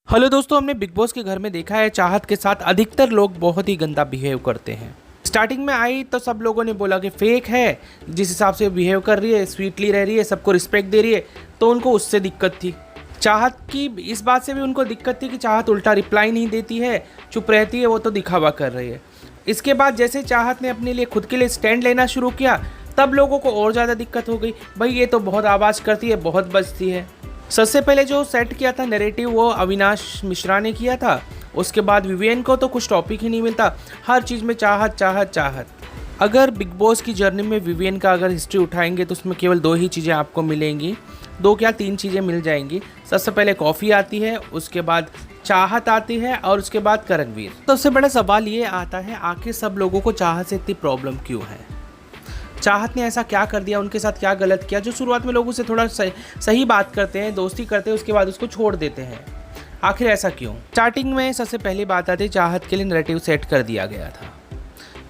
Hello दोस्तों, हमने big boss के घर में देखा है चाहत के साथ अधिकतर लोग बहुत ही गंदा बिहेव करते हैं। स्टार्टिंग में आई तो सब लोगों ने बोला कि फेक है, जिस हिसाब से बिहेव कर रही है, स्वीटली रह रही है, सबको रिस्पेक्ट दे रही है, तो उनको उससे दिक्कत थी। चाहत की इस बात से भी उनको दिक्कत थी कि चाहत उल्टा रिप्लाई नहीं देती है, चुप रहती है, वो तो दिखावा कर रही है। इसके बाद जैसे चाहत ने अपने लिए खुद के लिए स्टैंड लेना शुरू किया, तब लोगों को और ज़्यादा दिक्कत हो गई। भाई ये तो बहुत आवाज़ करती है, बहुत बजती है। सबसे पहले जो सेट किया था नैरेटिव, वो अविनाश मिश्रा ने किया था। उसके बाद विवियन को तो कुछ टॉपिक ही नहीं मिलता, हर चीज़ में चाहत चाहत चाहत। अगर बिग बॉस की जर्नी में विवियन का अगर हिस्ट्री उठाएंगे तो उसमें केवल दो ही चीज़ें आपको मिलेंगी, दो क्या तीन चीज़ें मिल जाएंगी। सबसे पहले कॉफ़ी आती है, उसके बाद चाहत आती है और उसके बाद करणवीर। सबसे बड़ा सवाल ये आता है, आखिर सब लोगों को चाहत से इतनी प्रॉब्लम क्यों है? चाहत ने ऐसा क्या कर दिया, उनके साथ क्या गलत किया जो शुरुआत में लोगों से थोड़ा सही बात करते हैं, दोस्ती करते हैं, उसके बाद उसको छोड़ देते हैं? आखिर ऐसा क्यों? स्टार्टिंग में सबसे पहली बात आती है, चाहत के लिए नैरेटिव सेट कर दिया गया था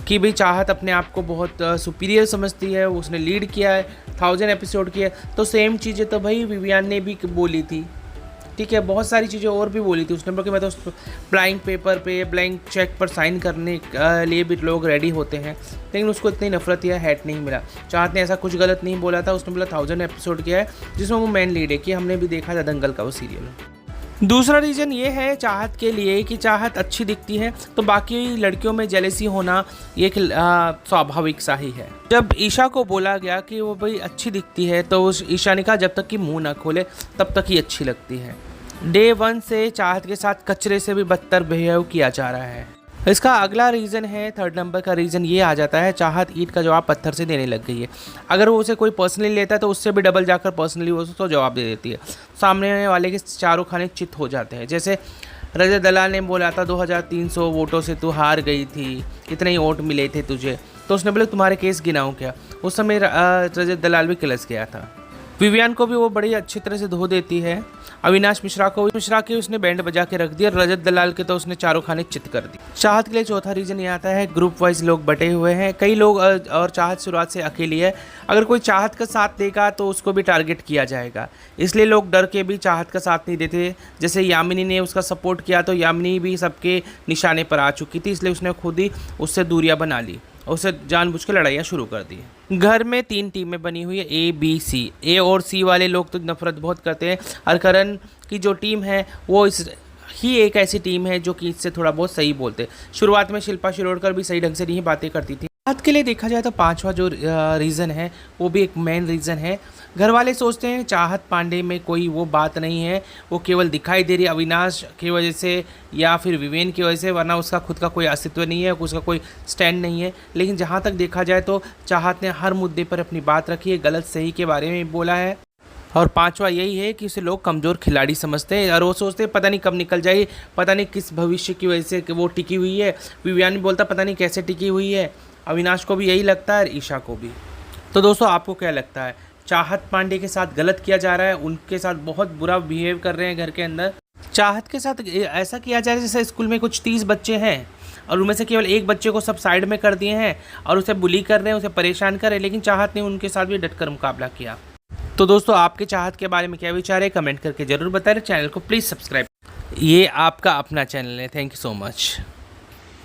कि भाई चाहत अपने आप को बहुत सुपीरियर समझती है, उसने लीड किया है, 1000 एपिसोड किया है। तो सेम चीज़ें तो भाई विवियन ने भी बोली थी, ठीक है, बहुत सारी चीज़ें और भी बोली थी उसने, बोला कि मैं तो ब्लैंक पेपर पे, ब्लैंक चेक पर साइन करने के लिए भी लोग रेडी होते हैं, लेकिन उसको इतनी नफरत या हेट नहीं मिला। चाहत ने ऐसा कुछ गलत नहीं बोला था, उसने बोला 1000 एपिसोड किया है जिसमें वो मेन लीड है, कि हमने भी देखा था दंगल का वो सीरियल। दूसरा रीज़न ये है चाहत के लिए कि चाहत अच्छी दिखती है तो बाकी लड़कियों में जेलेसी होना ये स्वाभाविक सा ही है। जब ईशा को बोला गया कि वो भाई अच्छी दिखती है तो उस ईशा ने कहा जब तक कि मुंह ना खोले तब तक ही अच्छी लगती है। डे 1 से चाहत के साथ कचरे से भी बदतर बिहेव किया जा रहा है। इसका अगला रीज़न है, 3rd नंबर का रीज़न ये आ जाता है, चाहत ईंट का जवाब पत्थर से देने लग गई है। अगर वो उसे कोई पर्सनली लेता है तो उससे भी डबल जाकर पर्सनली वो उसको जवाब दे देती है। सामने वाले के चारों खाने चित हो जाते हैं। जैसे रजत दलाल ने बोला था 2300 वोटों से तू हार गई थी, इतने ही वोट मिले थे तुझे, तो उसने बोला तुम्हारे केस गिनाऊँ क्या? उस समय रजत दलाल भी किलस गया था। विवियन को भी वो बड़ी अच्छी तरह से धो देती है। अविनाश मिश्रा की उसने बैंड बजा के रख दिया। रजत दलाल के तो उसने चारों खाने चित कर दी। चाहत के लिए चौथा रीज़न ये आता है, ग्रुप वाइज लोग बटे हुए हैं, कई लोग, और चाहत शुरुआत से अकेली है। अगर कोई चाहत का साथ देगा तो उसको भी टारगेट किया जाएगा, इसलिए लोग डर के भी चाहत का साथ नहीं देते। जैसे यामिनी ने उसका सपोर्ट किया तो यामिनी भी सबके निशाने पर आ चुकी थी, इसलिए उसने खुद ही उससे दूरियां बना ली, उसे जानबूझ के लड़ाइयाँ शुरू कर दी। घर में 3 टीमें बनी हुई है, A, B, C। A और C वाले लोग तो नफरत बहुत करते हैं, और करण की जो टीम है वो ही एक ऐसी टीम है जो कि इससे थोड़ा बहुत सही बोलते हैं। शुरुआत में शिल्पा शिरोडकर भी सही ढंग से नहीं बातें करती थी। बात के लिए देखा जाए तो 5वां जो रीज़न है वो भी एक मेन रीज़न है। घर वाले सोचते हैं चाहत पांडे में कोई वो बात नहीं है, वो केवल दिखाई दे रही है अविनाश की वजह से या फिर विवेन की वजह से, वरना उसका खुद का कोई अस्तित्व नहीं है, उसका कोई स्टैंड नहीं है। लेकिन जहाँ तक देखा जाए तो चाहत ने हर मुद्दे पर अपनी बात रखी है, गलत सही के बारे में बोला है। और 5वां यही है कि उसे लोग कमज़ोर खिलाड़ी समझते हैं, और वो सोचते हैं पता नहीं कब निकल जाएगी, पता नहीं किस भविष्य की वजह से वो टिकी हुई है। विवियन भी बोलता पता नहीं कैसे टिकी हुई है। अविनाश को भी यही लगता है और ईशा को भी। तो दोस्तों आपको क्या लगता है, चाहत पांडे के साथ गलत किया जा रहा है, उनके साथ बहुत बुरा बिहेव कर रहे हैं घर के अंदर? चाहत के साथ ऐसा किया जा रहा है जैसे स्कूल में कुछ 30 बच्चे हैं और उनमें से केवल एक बच्चे को सब साइड में कर दिए हैं और उसे बुली कर रहे हैं, उसे परेशान कर रहे हैं, लेकिन चाहत ने उनके साथ भी डटकर मुकाबला किया। तो दोस्तों आपके चाहत के बारे में क्या विचार है, कमेंट करके जरूर बताएं। चैनल को प्लीज़ सब्सक्राइब। ये आपका अपना चैनल है। Thank you so much.